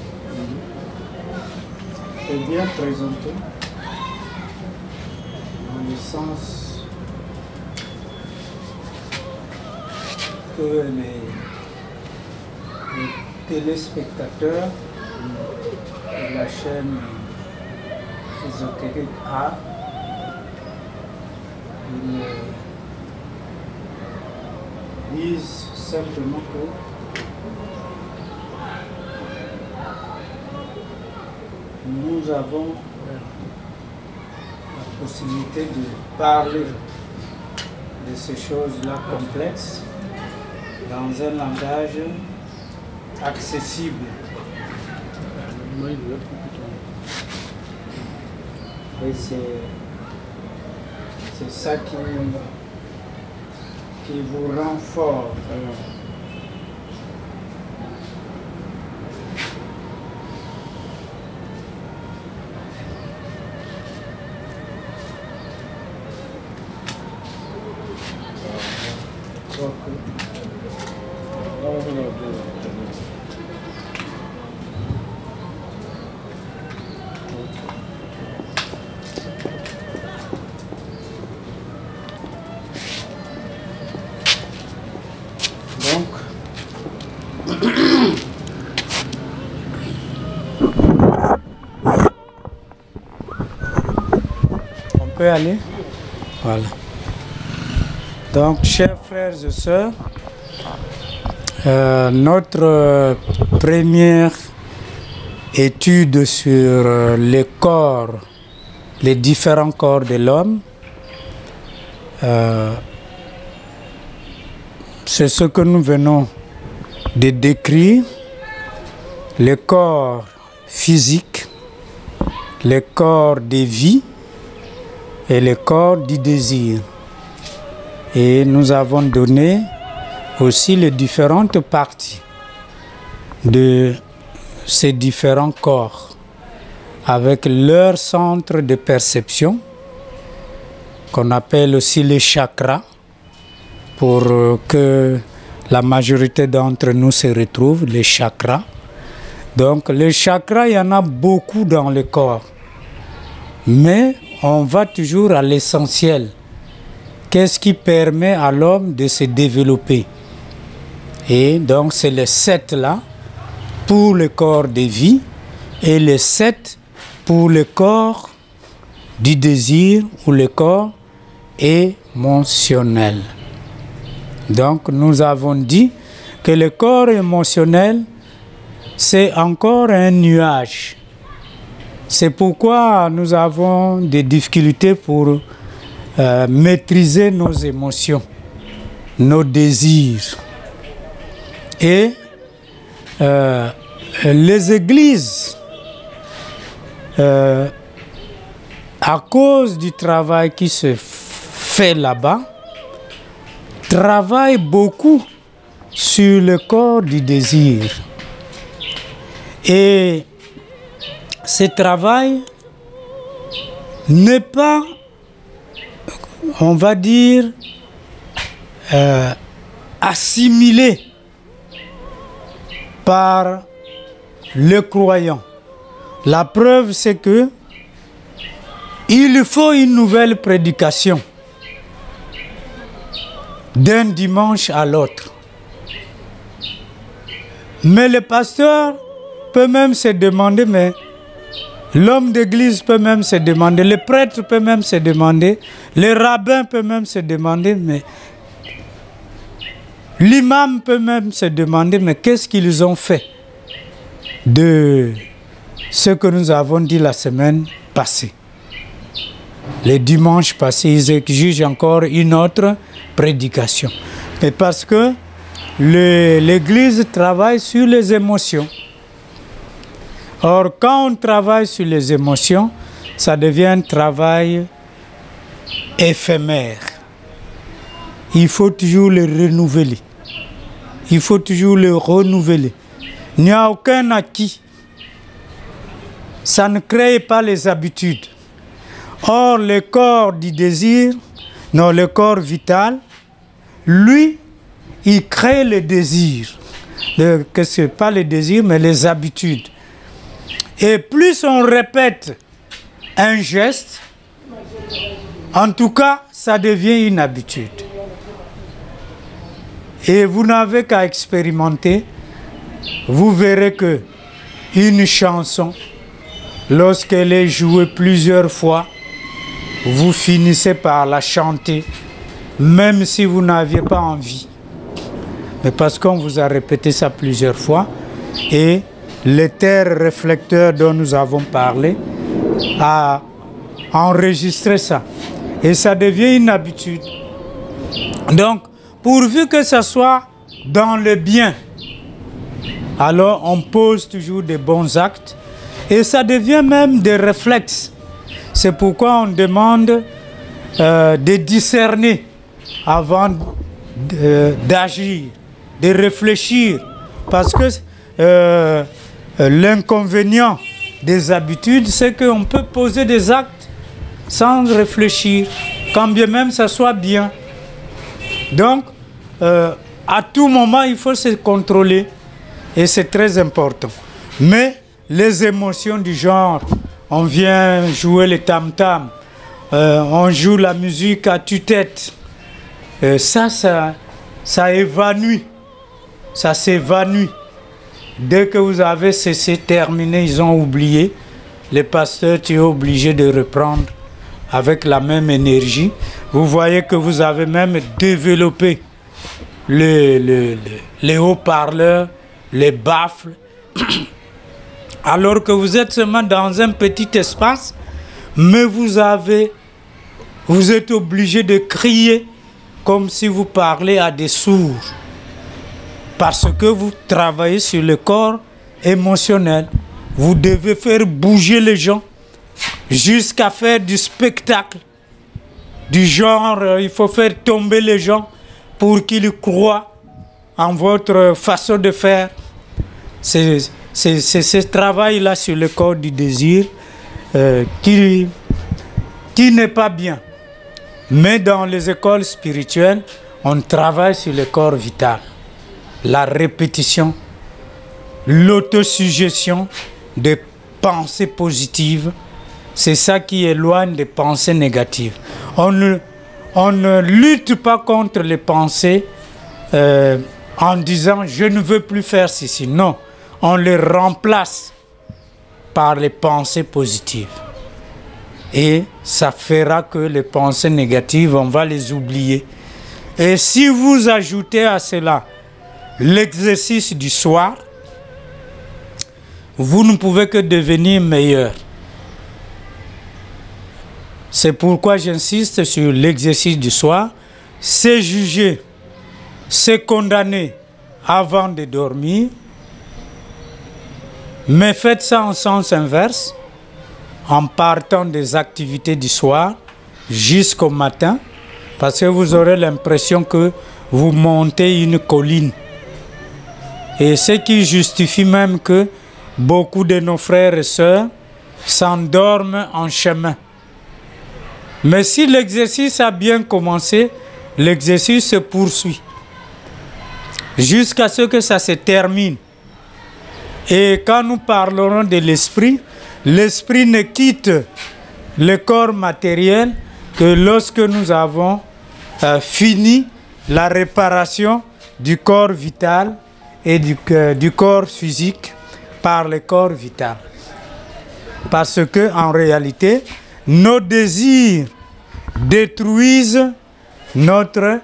est bien présenté dans le sens que les téléspectateurs de la chaîne ésotérique A, ils disent simplement que nous avons la possibilité de parler de ces choses-là complexes dans un langage accessible. Et c'est ça qui vous rend fort. Donc, on peut aller? Voilà. Donc, chers frères et sœurs, notre première étude sur les corps, les différents corps de l'homme, c'est ce que nous venons de décrire, les corps physiques, les corps de vie et les corps du désir. Et nous avons donné aussi les différentes parties de ces différents corps avec leur centre de perception qu'on appelle aussi les chakras pour que la majorité d'entre nous se retrouvent, les chakras. Donc les chakras, il y en a beaucoup dans le corps, mais on va toujours à l'essentiel. Qu'est-ce qui permet à l'homme de se développer? Et donc c'est les 7 là pour le corps de vie et les 7 pour le corps du désir ou le corps émotionnel. Donc nous avons dit que le corps émotionnel, c'est encore un nuage. C'est pourquoi nous avons des difficultés pour maîtriser nos émotions, nos désirs. Et les églises, à cause du travail qui se fait là-bas, travaillent beaucoup sur le corps du désir. Et ce travail n'est pas, on va dire, assimilé par le croyant. La preuve, c'est que il faut une nouvelle prédication d'un dimanche à l'autre. Mais le pasteur peut même se demander, mais l'homme d'église peut même se demander, le prêtre peut même se demander, le rabbin peut même se demander, mais l'imam peut même se demander, mais qu'est-ce qu'ils ont fait de ce que nous avons dit la semaine passée? Les dimanches passés, ils exigent encore une autre prédication. Et parce que l'Église travaille sur les émotions. Or, quand on travaille sur les émotions, ça devient un travail éphémère. Il faut toujours le renouveler. Il faut toujours le renouveler. Il n'y a aucun acquis. Ça ne crée pas les habitudes. Or, le corps du désir, non, le corps vital, lui, il crée le désir. Pas les désirs, mais les habitudes. Et plus on répète un geste, en tout cas, ça devient une habitude. Et vous n'avez qu'à expérimenter. Vous verrez que une chanson, lorsqu'elle est jouée plusieurs fois, vous finissez par la chanter, même si vous n'aviez pas envie. Mais parce qu'on vous a répété ça plusieurs fois, et l'éther réflecteur dont nous avons parlé a enregistré ça. Et ça devient une habitude. Donc, pourvu que ça soit dans le bien, alors on pose toujours des bons actes et ça devient même des réflexes. C'est pourquoi on demande de discerner avant d'agir, de réfléchir. Parce que l'inconvénient des habitudes, c'est qu'on peut poser des actes sans réfléchir, quand bien même ça soit bien. Donc, à tout moment, il faut se contrôler et c'est très important. Mais les émotions du genre, on vient jouer le tam-tam, on joue la musique à tue-tête, ça évanouit, ça s'évanouit. Dès que vous avez cessé, terminé, ils ont oublié. Les pasteurs, tu es obligé de reprendre avec la même énergie. Vous voyez que vous avez même développé les haut-parleurs, les baffles, alors que vous êtes seulement dans un petit espace, mais vous êtes obligé de crier comme si vous parlez à des sourds, parce que vous travaillez sur le corps émotionnel. Vous devez faire bouger les gens jusqu'à faire du spectacle, du genre, il faut faire tomber les gens pour qu'ils croient en votre façon de faire. C'est ce travail-là sur le corps du désir qui n'est pas bien. Mais dans les écoles spirituelles, on travaille sur le corps vital. La répétition, l'autosuggestion des pensées positives, c'est ça qui éloigne des pensées négatives. On ne lutte pas contre les pensées en disant « je ne veux plus faire ceci ». Non, on les remplace par les pensées positives. Et ça fera que les pensées négatives, on va les oublier. Et si vous ajoutez à cela l'exercice du soir, vous ne pouvez que devenir meilleur. C'est pourquoi j'insiste sur l'exercice du soir. C'est juger, c'est condamner avant de dormir. Mais faites ça en sens inverse, en partant des activités du soir jusqu'au matin, parce que vous aurez l'impression que vous montez une colline. Et ce qui justifie même que beaucoup de nos frères et sœurs s'endorment en chemin. Mais si l'exercice a bien commencé, l'exercice se poursuit jusqu'à ce que ça se termine. Et quand nous parlerons de l'esprit, l'esprit ne quitte le corps matériel que lorsque nous avons fini la réparation du corps vital et du corps physique par le corps vital. Parce que en réalité, nos désirs détruisent notre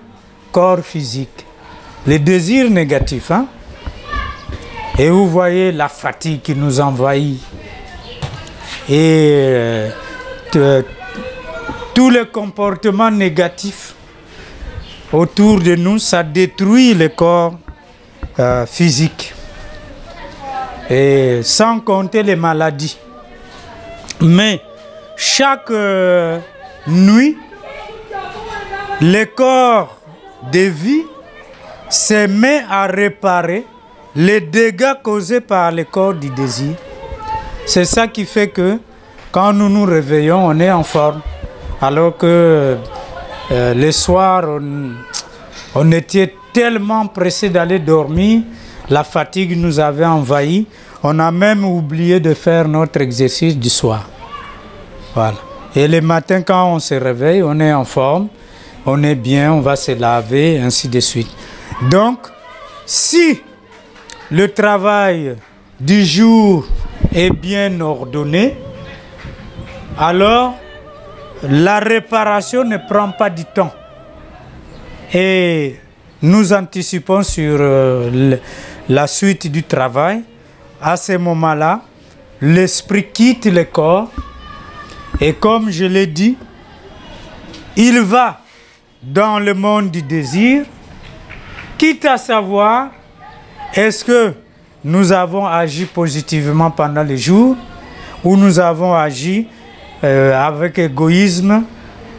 corps physique. Les désirs négatifs, hein? Et vous voyez la fatigue qui nous envahit. Et tous les comportements négatifs autour de nous, ça détruit le corps physique. Et sans compter les maladies. Mais chaque nuit, le corps de vie se met à réparer les dégâts causés par le corps du désir. C'est ça qui fait que quand nous nous réveillons, on est en forme. Alors que le soir, on était tellement pressé d'aller dormir, la fatigue nous avait envahi. On a même oublié de faire notre exercice du soir. Voilà. Et le matin, quand on se réveille, on est en forme, on est bien, on va se laver, ainsi de suite. Donc, si le travail du jour est bien ordonné, alors la réparation ne prend pas du temps. Et nous anticipons sur la suite du travail. À ce moment-là, l'esprit quitte le corps et comme je l'ai dit, il va dans le monde du désir, quitte à savoir est-ce que nous avons agi positivement pendant le jour ou nous avons agi avec égoïsme,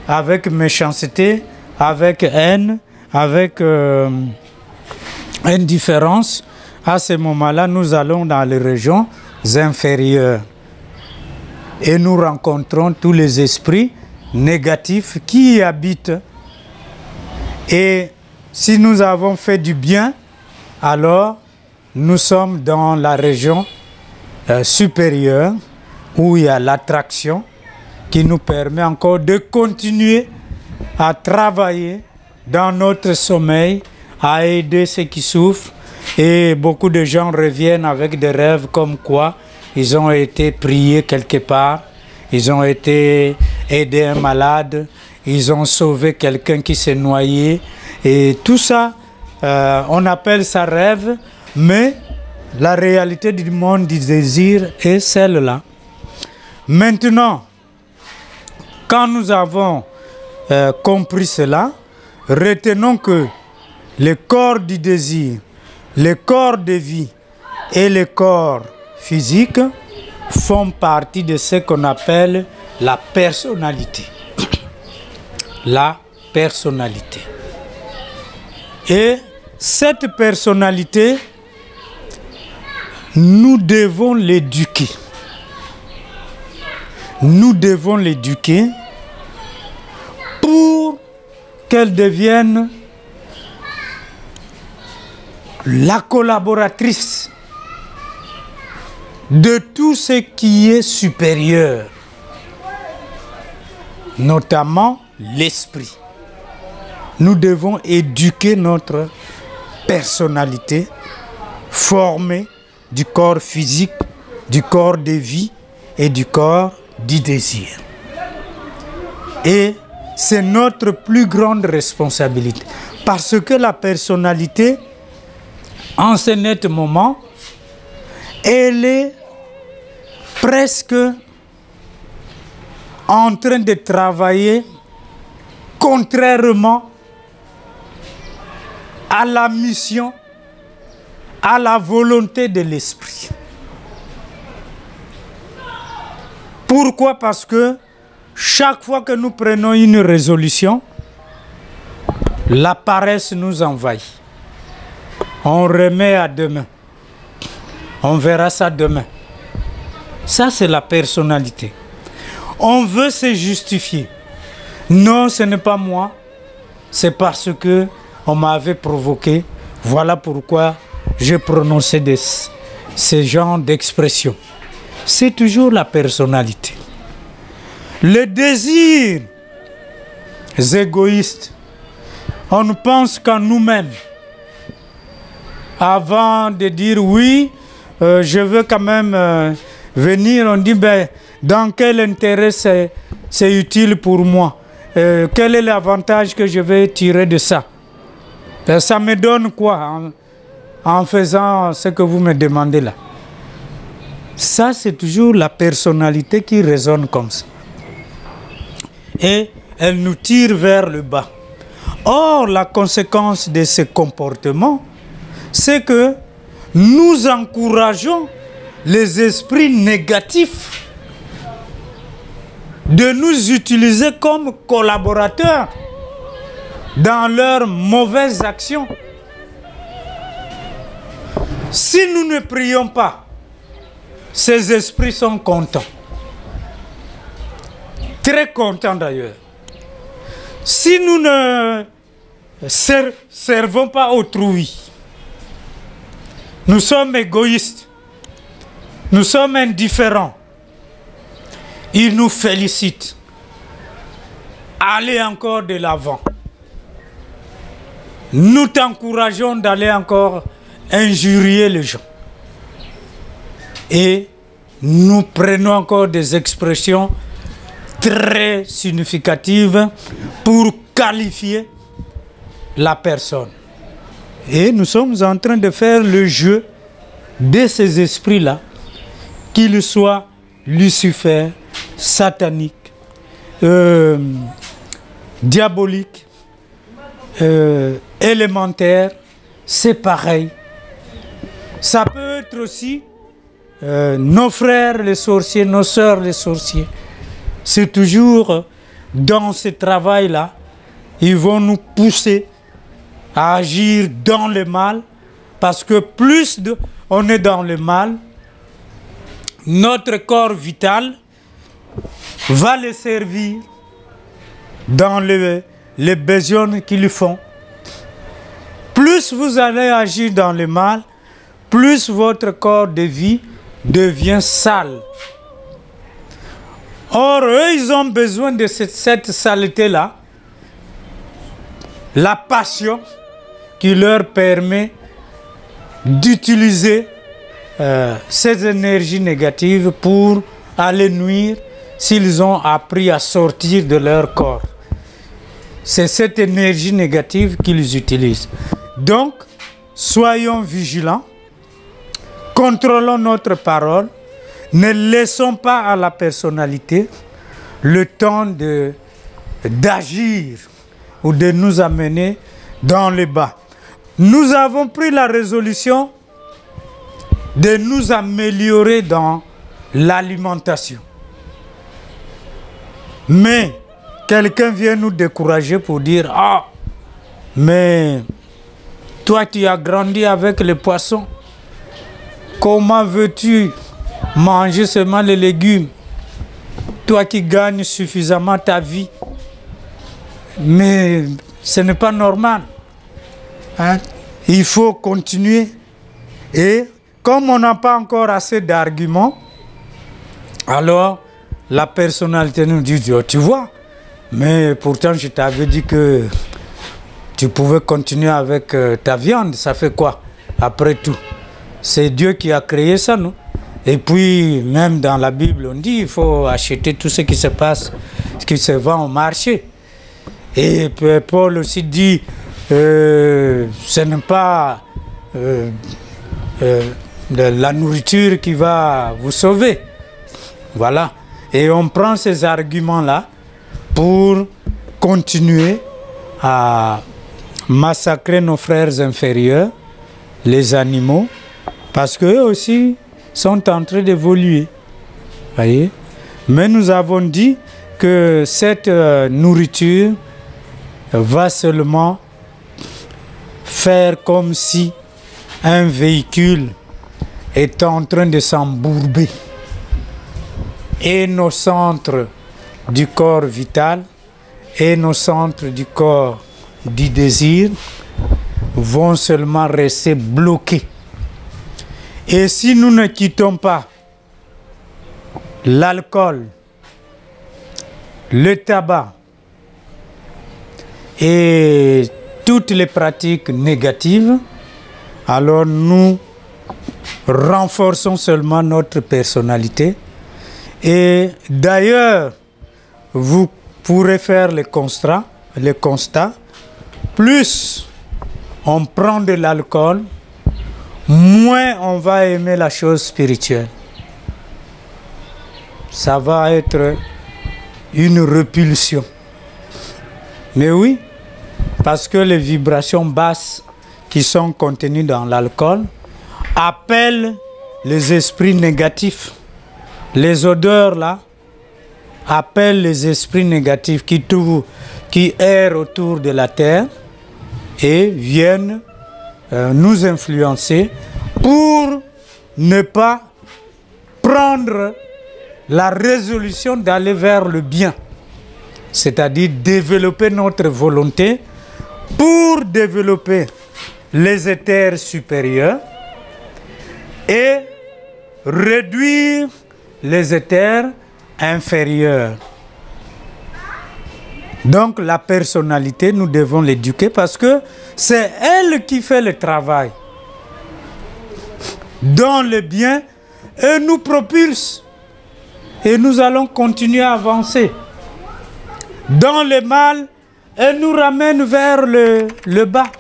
avec méchanceté, avec haine, avec indifférence. À ce moment-là, nous allons dans les régions inférieures et nous rencontrons tous les esprits négatifs qui y habitent. Et si nous avons fait du bien, alors nous sommes dans la région supérieure où il y a l'attraction qui nous permet encore de continuer à travailler dans notre sommeil, à aider ceux qui souffrent. Et beaucoup de gens reviennent avec des rêves comme quoi ils ont été priés quelque part, ils ont été aidés un malade, ils ont sauvé quelqu'un qui s'est noyé. Et tout ça, on appelle ça rêve, mais la réalité du monde du désir est celle-là. Maintenant, quand nous avons compris cela, retenons que le corps du désir, le corps de vie et le corps physique font partie de ce qu'on appelle la personnalité. La personnalité. Et cette personnalité, nous devons l'éduquer. Nous devons l'éduquer pour qu'elle devienne la collaboratrice de tout ce qui est supérieur, notamment l'esprit. Nous devons éduquer notre personnalité, former du corps physique, du corps de vie et du corps du désir. Et c'est notre plus grande responsabilité. Parce que la personnalité, en ce net moment, elle est presque en train de travailler contrairement à la mission, à la volonté de l'esprit. Pourquoi? Parce que chaque fois que nous prenons une résolution, la paresse nous envahit. On remet à demain. On verra ça demain. Ça, c'est la personnalité. On veut se justifier. Non, ce n'est pas moi. C'est parce que on m'avait provoqué. Voilà pourquoi j'ai prononcé ce genre d'expression. C'est toujours la personnalité. Le désir égoïste. On ne pense qu'à nous-mêmes. Avant de dire oui, je veux quand même venir, on dit ben, dans quel intérêt c'est utile pour moi? Quel est l'avantage que je vais tirer de ça? Ça me donne quoi en faisant ce que vous me demandez là? Ça, c'est toujours la personnalité qui résonne comme ça. Et elle nous tire vers le bas. Or, la conséquence de ce comportement, c'est que nous encourageons les esprits négatifs de nous utiliser comme collaborateurs dans leurs mauvaises actions. Si nous ne prions pas, ces esprits sont contents. Très contents d'ailleurs. Si nous ne servons pas autrui, Nous sommes égoïstes. Nous sommes indifférents. Il nous félicite. Allez encore de l'avant. Nous t'encourageons d'aller encore injurier les gens. Et nous prenons encore des expressions très significatives pour qualifier la personne. Et nous sommes en train de faire le jeu de ces esprits-là, qu'ils soient Lucifer, satanique, diabolique, élémentaire, c'est pareil. Ça peut être aussi nos frères les sorciers, nos sœurs les sorciers. C'est toujours dans ce travail-là, ils vont nous pousser à agir dans le mal, parce que plus on est dans le mal, notre corps vital va les servir dans les besoins qu'ils font. Plus vous allez agir dans le mal, plus votre corps de vie devient sale. Or, eux, ils ont besoin de cette saleté-là, la passion qui leur permet d'utiliser ces énergies négatives pour aller nuire s'ils ont appris à sortir de leur corps. C'est cette énergie négative qu'ils utilisent. Donc, soyons vigilants, contrôlons notre parole, ne laissons pas à la personnalité le temps d'agir ou de nous amener dans le bas. Nous avons pris la résolution de nous améliorer dans l'alimentation. Mais quelqu'un vient nous décourager pour dire « Ah, mais toi tu as grandi avec les poissons. Comment veux-tu manger seulement les légumes? Toi qui gagnes suffisamment ta vie. Mais ce n'est pas normal. Hein? Il faut continuer. » Et comme on n'a pas encore assez d'arguments, alors la personnalité nous dit « Tu vois, mais pourtant je t'avais dit que tu pouvais continuer avec ta viande. Ça fait quoi après tout? C'est Dieu qui a créé ça, non? Et puis, même dans la Bible, on dit qu'il faut acheter tout ce qui se passe, ce qui se vend au marché. Et Paul aussi dit ce n'est pas de la nourriture qui va vous sauver. Voilà. Et on prend ces arguments-là pour continuer à massacrer nos frères inférieurs, les animaux, parce qu'eux aussi sont en train d'évoluer. Voyez? Mais nous avons dit que cette nourriture va seulement faire comme si un véhicule est en train de s'embourber. Et nos centres du corps vital et nos centres du corps du désir vont seulement rester bloqués. Et si nous ne quittons pas l'alcool, le tabac et toutes les pratiques négatives, alors nous renforçons seulement notre personnalité. Et d'ailleurs, vous pourrez faire le constat, plus on prend de l'alcool, moins on va aimer la chose spirituelle. Ça va être une répulsion. Mais oui, parce que les vibrations basses qui sont contenues dans l'alcool appellent les esprits négatifs. Les odeurs là appellent les esprits négatifs qui errent autour de la terre et viennent nous influencer pour ne pas prendre la résolution d'aller vers le bien, c'est-à-dire développer notre volonté pour développer les éthers supérieurs et réduire les éthers inférieurs. Donc la personnalité, nous devons l'éduquer parce que c'est elle qui fait le travail dans le bien et nous propulse. Et nous allons continuer à avancer. Dans le mal, elle nous ramène vers le bas.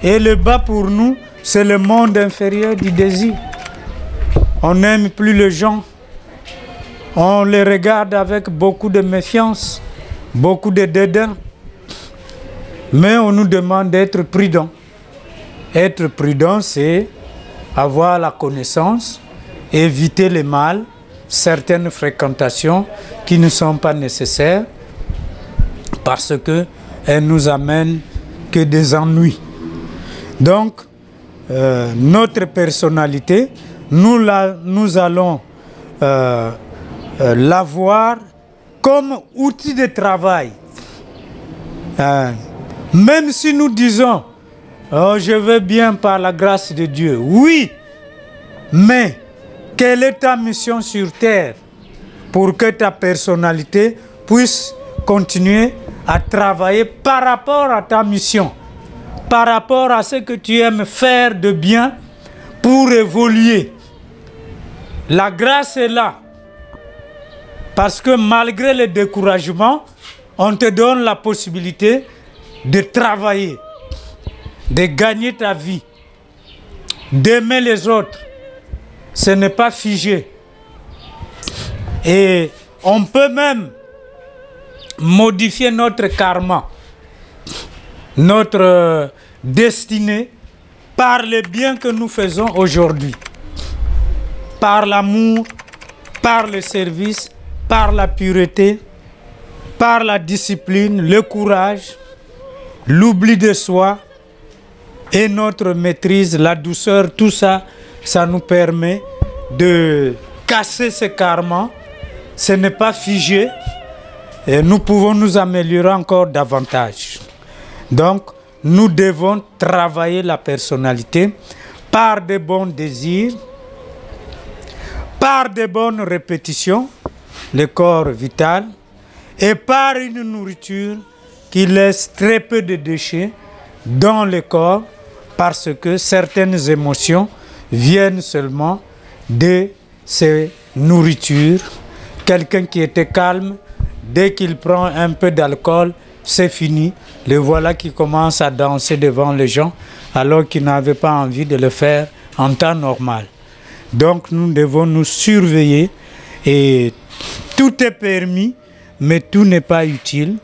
Et le bas pour nous, c'est le monde inférieur du désir. On n'aime plus les gens. On les regarde avec beaucoup de méfiance, beaucoup de dédain. Mais on nous demande d'être prudent. Être prudent, c'est avoir la connaissance, éviter le mal, certaines fréquentations qui ne sont pas nécessaires parce qu'elles nous amènent que des ennuis. Donc, notre personnalité, nous allons l'avoir comme outil de travail. Même si nous disons oh, je vais bien par la grâce de Dieu. Oui, mais quelle est ta mission sur terre pour que ta personnalité puisse continuer à travailler par rapport à ta mission, par rapport à ce que tu aimes faire de bien pour évoluer. La grâce est là. Parce que malgré le découragement, on te donne la possibilité de travailler, de gagner ta vie, d'aimer les autres. Ce n'est pas figé. Et on peut même modifier notre karma, notre destinée, par le bien que nous faisons aujourd'hui. Par l'amour, par le service, par la pureté, par la discipline, le courage, l'oubli de soi et notre maîtrise, la douceur, tout ça, ça nous permet de casser ce karma. Ce n'est pas figé et nous pouvons nous améliorer encore davantage. Donc, nous devons travailler la personnalité par de bons désirs, par de bonnes répétitions, le corps vital, et par une nourriture qui laisse très peu de déchets dans le corps parce que certaines émotions viennent seulement de ces nourritures. Quelqu'un qui était calme, dès qu'il prend un peu d'alcool, c'est fini. Le voilà qui commence à danser devant les gens alors qu'il n'avait pas envie de le faire en temps normal. Donc nous devons nous surveiller et tout est permis, mais tout n'est pas utile.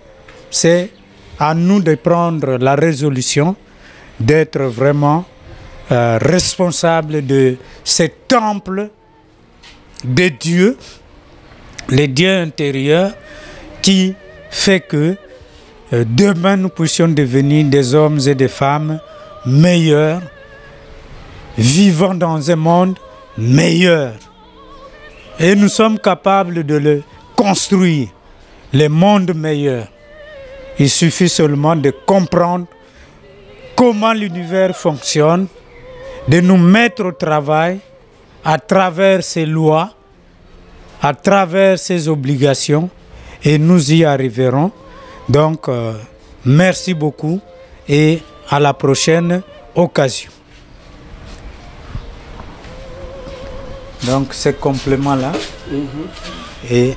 C'est à nous de prendre la résolution d'être vraiment responsable de ce temple de Dieu, le Dieu intérieur, qui fait que demain nous puissions devenir des hommes et des femmes meilleurs, vivant dans un monde meilleur. Et nous sommes capables de le construire, le monde meilleur. Il suffit seulement de comprendre comment l'univers fonctionne, de nous mettre au travail à travers ses lois, à travers ses obligations, et nous y arriverons. Donc, merci beaucoup et à la prochaine occasion. Donc, ce complément-là. Et